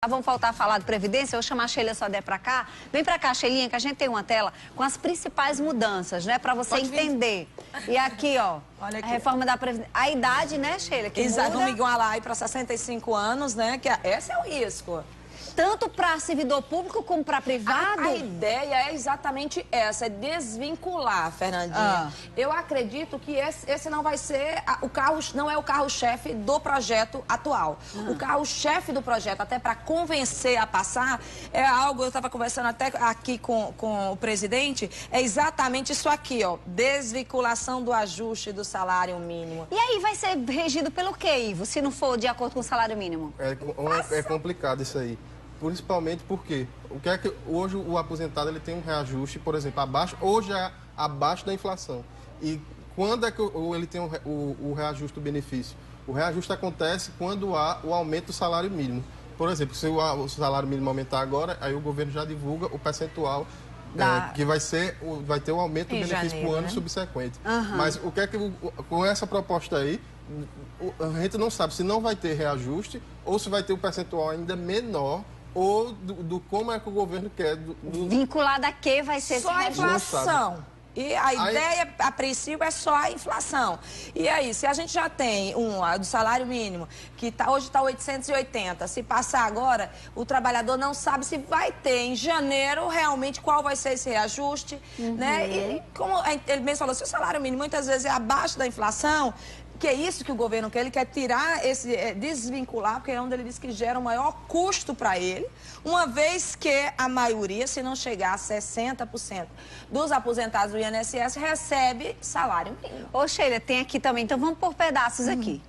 Vamos voltar a falar de Previdência. Eu vou chamar a Sheila Sodré para cá. Vem para cá, Sheilinha, que a gente tem uma tela com as principais mudanças, né? Para você entender. E aqui, ó, olha aqui. A reforma da Previdência. A idade, né, Sheila? Que exato, muda. vamos igualar aí para 65 anos, né? Que esse é o risco. Tanto para servidor público como para privado? A ideia é exatamente essa, é desvincular, Fernandinha. Eu acredito que esse não vai ser o carro, não é o carro-chefe do projeto atual. O carro-chefe do projeto, até para convencer a passar, é algo, eu estava conversando até aqui com o presidente, é exatamente isso aqui, ó, desvinculação do ajuste do salário mínimo. E aí vai ser regido pelo quê, Ivo, se não for de acordo com o salário mínimo? É complicado isso aí. Principalmente porque o que é que hoje o aposentado ele tem um reajuste, por exemplo, hoje é abaixo da inflação. E quando é que ele tem o reajuste do benefício? O reajuste acontece quando há o aumento do salário mínimo. Por exemplo, se o salário mínimo aumentar agora, aí o governo já divulga o percentual que vai ter o aumento do benefício para o ano subsequente. Mas o que é que com essa proposta aí, a gente não sabe se não vai ter reajuste ou se vai ter um percentual ainda menor ou do como é que o governo quer. Vinculado a que vai ser só a inflação. E a ideia, a princípio, é só a inflação. E aí, se a gente já tem do salário mínimo, que hoje está 880, se passar agora, o trabalhador não sabe se vai ter em janeiro realmente qual vai ser esse reajuste, né? E como ele mesmo falou, se o salário mínimo muitas vezes é abaixo da inflação, que é isso que o governo quer, ele quer tirar desvincular, porque é onde ele diz que gera o maior custo para ele, uma vez que a maioria, se não chegar a 60% dos aposentados do INSS, recebe salário mínimo. Ô, Sheila, tem aqui também, então vamos por pedaços aqui.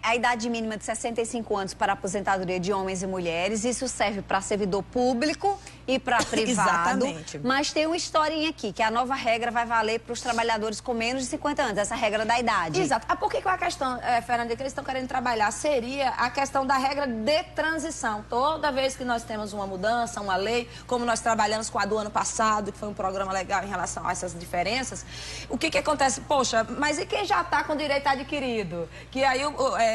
A idade mínima de 65 anos para aposentadoria de homens e mulheres, isso serve para servidor público e para privado. Exatamente. Mas tem uma historinha aqui, que a nova regra vai valer para os trabalhadores com menos de 50 anos, essa regra da idade. Exato. Por que a questão, Fernanda, que eles estão querendo trabalhar seria a questão da regra de transição. Toda vez que nós temos uma mudança, uma lei, como nós trabalhamos com a do ano passado, que foi um programa legal em relação a essas diferenças, o que acontece? Poxa, mas e quem já está com direito adquirido? Que aí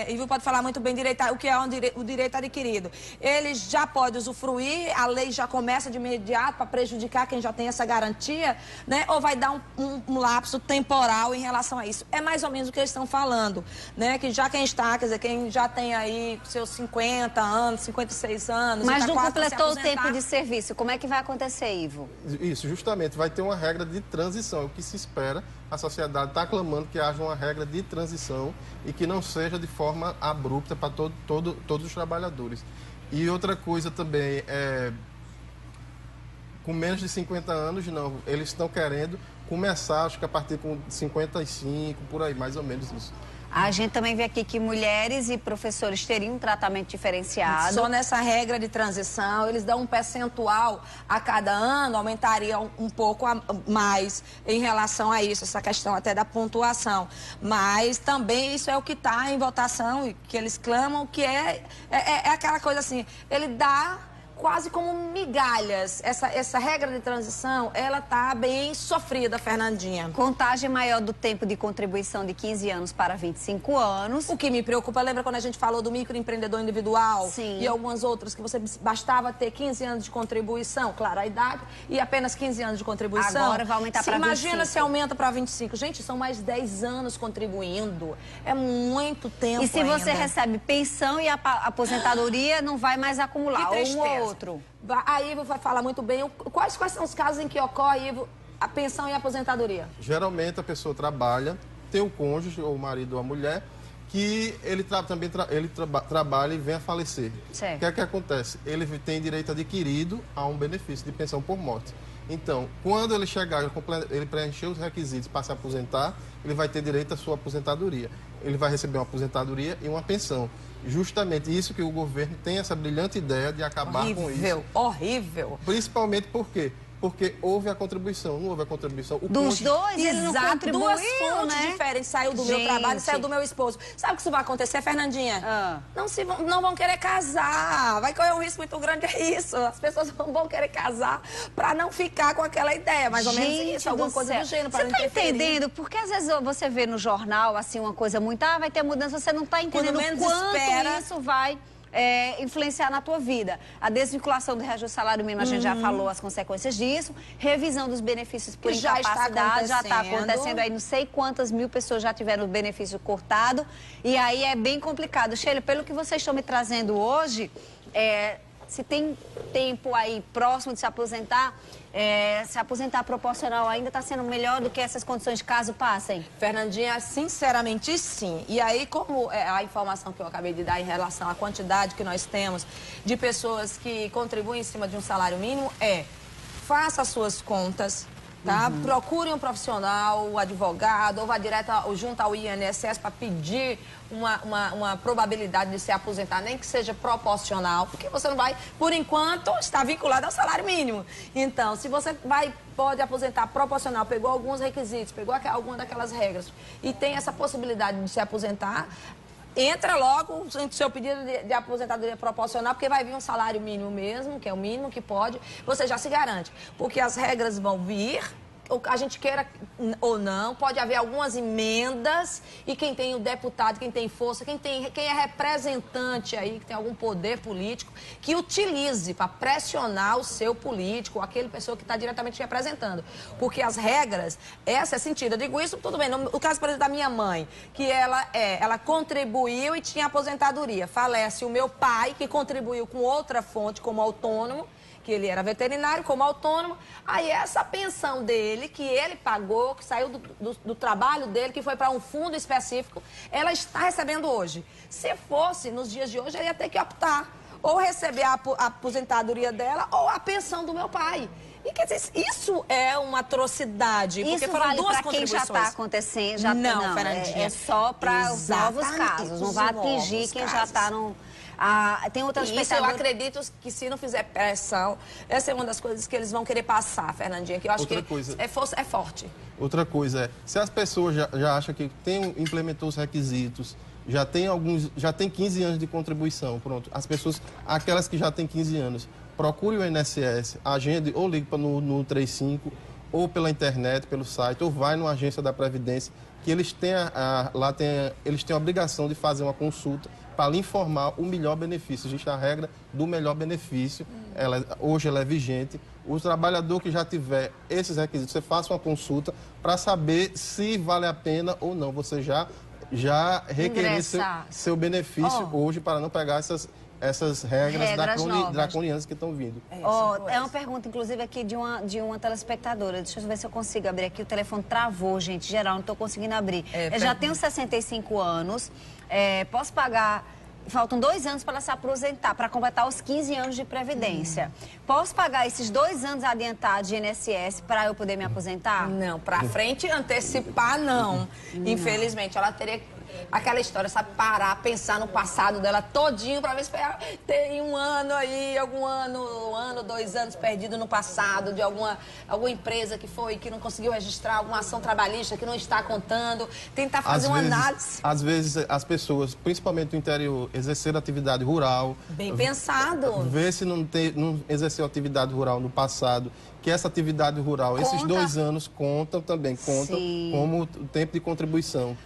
Ivo pode falar muito bem o que é o direito adquirido. Ele já pode usufruir, a lei já começa de imediato para prejudicar quem já tem essa garantia, né? Ou vai dar um lapso temporal em relação a isso. É mais ou menos o que eles estão falando, né? Que já quem está, quer dizer, quem já tem aí seus 50 anos, 56 anos... Mas não quase completou o tempo de serviço. Como é que vai acontecer, Ivo? Isso, justamente. Vai ter uma regra de transição. O que se espera, a sociedade está clamando que haja uma regra de transição e que não seja de forma abrupta para todos os trabalhadores. E outra coisa também, com menos de 50 anos, não. Eles estão querendo começar, acho que a partir com 55, por aí, mais ou menos isso. A gente também vê aqui que mulheres e professores teriam um tratamento diferenciado. Só nessa regra de transição, eles dão um percentual a cada ano, aumentaria um pouco mais em relação a isso, essa questão até da pontuação. Mas também isso é o que está em votação e que eles clamam, que é aquela coisa assim, ele dá quase como migalhas. Essa regra de transição, ela tá bem sofrida, Fernandinha. Contagem maior do tempo de contribuição de 15 anos para 25 anos. O que me preocupa, lembra quando a gente falou do microempreendedor individual? Sim. E algumas outras que você bastava ter 15 anos de contribuição, claro, a idade, e apenas 15 anos de contribuição. Agora vai aumentar para 25. Imagina se aumenta para 25. Gente, são mais 10 anos contribuindo. É muito tempo. E se você recebe pensão e aposentadoria, não vai mais acumular. Que tristeza. Um ou outro. A Ivo vai falar muito bem. Quais são os casos em que ocorre, Ivo, a pensão e a aposentadoria? Geralmente a pessoa trabalha, tem o cônjuge, ou o marido ou a mulher, que ele trabalha e vem a falecer. Certo. O que é que acontece? Ele tem direito adquirido a um benefício de pensão por morte. Então, quando ele chegar, ele preencher os requisitos para se aposentar, ele vai ter direito à sua aposentadoria. Ele vai receber uma aposentadoria e uma pensão. Justamente isso que o governo tem essa brilhante ideia de acabar com isso. Horrível. Principalmente por quê? Porque houve a contribuição, não houve a contribuição. Dos dois, ele não contribuiu, duas fontes né? diferentes. Saiu do meu trabalho e saiu do meu esposo. Sabe o que isso vai acontecer, Fernandinha? Não vão querer casar. Vai correr um risco muito grande, é isso. As pessoas não vão querer casar para não ficar com aquela ideia. Mais ou menos isso, alguma coisa do gênero. Você tá entendendo? Porque às vezes você vê no jornal, assim, uma coisa muito... vai ter mudança, você não tá entendendo quanto isso vai influenciar na tua vida. A desvinculação do reajuste salário mínimo, a gente já falou as consequências disso. Revisão dos benefícios por incapacidade, já está acontecendo aí, não sei quantas mil pessoas já tiveram o benefício cortado. E aí é bem complicado. Sheila, pelo que vocês estão me trazendo hoje, se tem tempo aí próximo de se aposentar proporcional ainda está sendo melhor do que essas condições de caso passem? Fernandinha, sinceramente sim. E aí, como a informação que eu acabei de dar em relação à quantidade que nós temos de pessoas que contribuem em cima de um salário mínimo, faça as suas contas, tá? Procure um profissional, um advogado, ou vá direto junto ao INSS para pedir uma probabilidade de se aposentar, nem que seja proporcional, porque você não vai, por enquanto, estar vinculado ao salário mínimo. Então, se você pode aposentar proporcional, pegou alguns requisitos, pegou alguma daquelas regras e tem essa possibilidade de se aposentar, entra logo no seu pedido de aposentadoria proporcional, porque vai vir um salário mínimo mesmo, que é o mínimo que pode, você já se garante. Porque as regras vão vir, a gente queira ou não, pode haver algumas emendas e quem tem o deputado, quem tem força, quem é representante aí, que tem algum poder político, que utilize para pressionar o seu político, aquele pessoa que está diretamente representando. Porque as regras, essa é sentido. Eu digo isso, tudo bem, no caso, por exemplo, da minha mãe, que ela contribuiu e tinha aposentadoria. Falece o meu pai, que contribuiu com outra fonte, como autônomo, que ele era veterinário, como autônomo, aí essa pensão dele, que ele pagou, que saiu do trabalho dele, que foi para um fundo específico, ela está recebendo hoje. Se fosse nos dias de hoje, ele ia ter que optar, ou receber a aposentadoria dela, ou a pensão do meu pai. E quer dizer, isso é uma atrocidade, porque isso foram vale duas para quem já está acontecendo, não, é só para os novos casos, não vai atingir quem já está no... tem outras Isso eu acredito que se não fizer pressão, essa é uma das coisas que eles vão querer passar, Fernandinha, que eu acho que é forte. Outra coisa se as pessoas já acham que implementou os requisitos, já tem 15 anos de contribuição, pronto, as pessoas, aquelas que já têm 15 anos, procure o INSS, agende ou ligue no 35, ou pela internet, pelo site, ou vai numa agência da Previdência, que eles têm eles têm a obrigação de fazer uma consulta para lhe informar o melhor benefício. Existe a regra do melhor benefício, hoje ela é vigente. O trabalhador que já tiver esses requisitos, você faça uma consulta para saber se vale a pena ou não. Você já requerer seu benefício hoje para não pegar essas regras draconianas que estão vindo. É uma pergunta, inclusive, aqui de uma telespectadora. Deixa eu ver se eu consigo abrir aqui. O telefone travou, gente. Geral, não estou conseguindo abrir. Eu já tenho 65 anos. Posso pagar... Faltam 2 anos para ela se aposentar, para completar os 15 anos de Previdência. Posso pagar esses 2 anos adiantados de INSS para eu poder me aposentar? Não, para frente antecipar, não. Infelizmente, ela teria aquela história, sabe, parar, pensar no passado dela todinho para ver se tem um ano aí, algum ano, 2 anos perdido no passado, de alguma empresa que não conseguiu registrar, alguma ação trabalhista que não está contando, tentar fazer uma análise. Às vezes as pessoas, principalmente do interior, exerceram atividade rural. Bem pensado. Ver se não exerceu atividade rural no passado, que essa atividade rural, esses 2 anos contam como tempo de contribuição.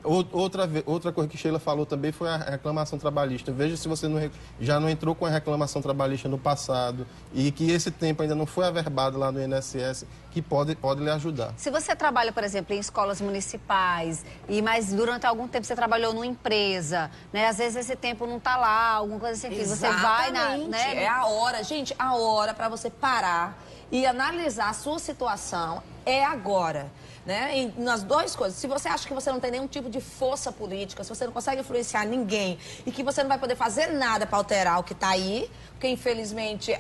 Outra coisa que Sheila falou também foi a reclamação trabalhista. Veja se você já não entrou com a reclamação trabalhista no passado e que esse tempo ainda não foi averbado lá no INSS, que pode lhe ajudar. Se você trabalha, por exemplo, em escolas municipais, mas durante algum tempo você trabalhou numa empresa, né? Às vezes esse tempo não está lá, alguma coisa assim. Você vai É a hora, gente, a hora para você parar e analisar a sua situação é agora. Né? Nas 2 coisas, se você acha que você não tem nenhum tipo de força política, se você não consegue influenciar ninguém e que você não vai poder fazer nada para alterar o que está aí, porque infelizmente,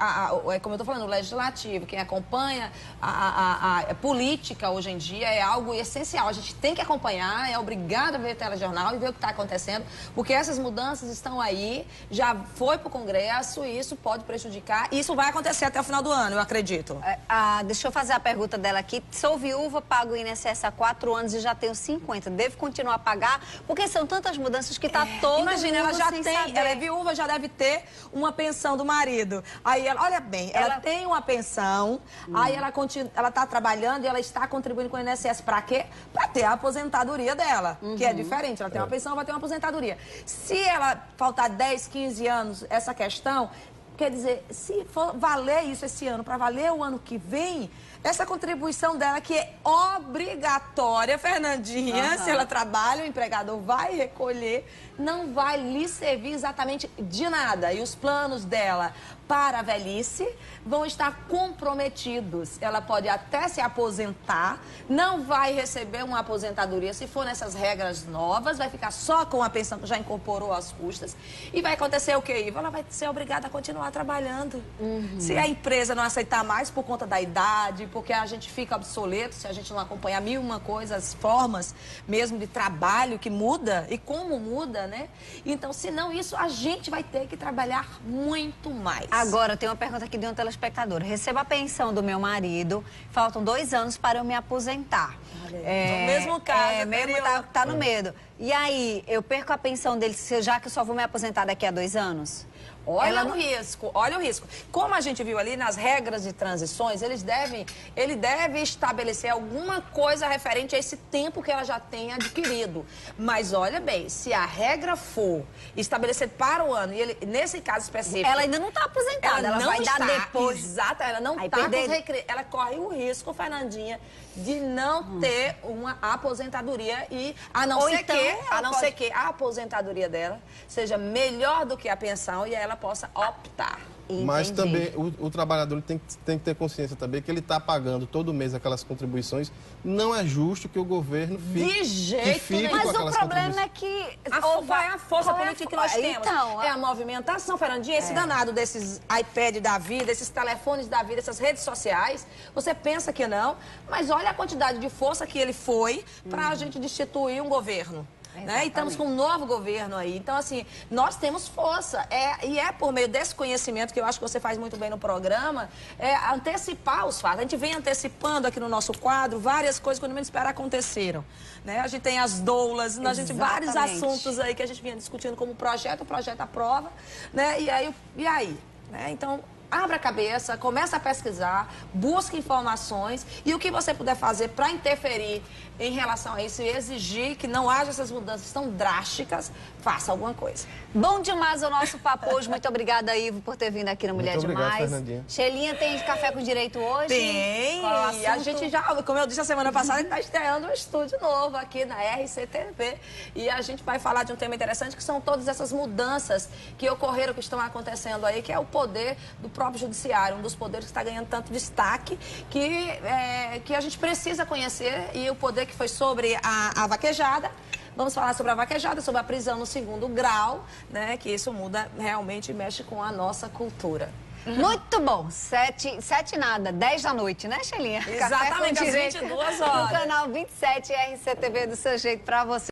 como eu estou falando, o legislativo, quem acompanha a política hoje em dia é algo essencial. A gente tem que acompanhar, é obrigado a ver o telejornal e ver o que está acontecendo, porque essas mudanças estão aí, já foi para o Congresso e isso pode prejudicar. E isso vai acontecer até o final do ano, eu acredito. Deixa eu fazer a pergunta dela aqui. sou viúva, pago o INSS há 4 anos e já tenho 50. Devo continuar a pagar? Porque são tantas mudanças que está todo Imagina, mundo ela já sem tem, saber. ela é viúva, já deve ter uma pensão do marido. Aí ela, olha bem, ela tem uma pensão, aí ela continua, ela está trabalhando e ela está contribuindo com o INSS para quê? Para ter a aposentadoria dela, que é diferente. Ela tem uma pensão, vai ter uma aposentadoria. Se ela faltar 10, 15 anos, essa questão, quer dizer, se for valer isso esse ano, para valer o ano que vem, essa contribuição dela que é obrigatória, Fernandinha, se ela trabalha, o empregador vai recolher, não vai lhe servir exatamente de nada. E os planos dela para a velhice vão estar comprometidos. Ela pode até se aposentar, não vai receber uma aposentadoria se for nessas regras novas, vai ficar só com a pensão que já incorporou as custas. E vai acontecer o quê, Iva? Ela vai ser obrigada a continuar trabalhando. Se a empresa não aceitar mais por conta da idade, porque a gente fica obsoleto, se a gente não acompanhar mil e uma coisas, formas mesmo de trabalho que muda e como muda, né? Então, se não isso, a gente vai ter que trabalhar muito mais. Agora, tem uma pergunta aqui de um telespectador. Recebo a pensão do meu marido, faltam 2 anos para eu me aposentar. No mesmo caso, mesmo tá no medo. E aí, eu perco a pensão dele, já que eu só vou me aposentar daqui a 2 anos? Olha o risco, olha o risco. Como a gente viu ali nas regras de transições, ele deve estabelecer alguma coisa referente a esse tempo que ela já tem adquirido. Mas olha bem, se a regra for estabelecer para o ano, e ele, nesse caso específico... Ela ainda não está aposentada, ela vai dar depois. Exato, ela não está ela corre o risco, Fernandinha, de não ter uma aposentadoria e a não ser que a aposentadoria dela seja melhor do que a pensão e ela possa optar. Mas também o trabalhador tem que ter consciência também que ele está pagando todo mês aquelas contribuições. Não é justo que o governo fique, de jeito nenhum. Mas o problema é que... a força política que nós temos. Então, é a movimentação, Fernandinha. Esse danado desses iPad da vida, esses telefones da vida, essas redes sociais. Você pensa que não, mas olha a quantidade de força que ele foi para a gente destituir um governo. Né? E estamos com um novo governo aí. Então, assim, nós temos força. E é por meio desse conhecimento que eu acho que você faz muito bem no programa, antecipar os fatos. A gente vem antecipando aqui no nosso quadro várias coisas que quando menos espera aconteceram. Né? A gente tem as doulas, a gente vários assuntos aí que a gente vinha discutindo como projeto, o projeto aprova, né? E aí? Né? Então, abra a cabeça, começa a pesquisar, busque informações e o que você puder fazer para interferir em relação a isso e exigir que não haja essas mudanças tão drásticas, faça alguma coisa. Bom demais o nosso papo hoje. Muito obrigada, Ivo, por ter vindo aqui na Mulher Muito obrigado, Demais. Fernandinha. Shelinha, tem café com direito hoje? Tem! A gente já, como eu disse a semana passada, a gente está estreando um estúdio novo aqui na RCTV. E a gente vai falar de um tema interessante, que são todas essas mudanças que ocorreram, que estão acontecendo aí, que é o poder do próprio judiciário, um dos poderes que está ganhando tanto destaque, que a gente precisa conhecer, e o poder que foi sobre a vaquejada. Vamos falar sobre a vaquejada, sobre a prisão no 2º grau, né? Que isso muda, realmente mexe com a nossa cultura. Muito bom. 10 da noite, né, Shelinha? Exatamente, às 22 horas. No canal 27 RCTV do seu jeito pra você.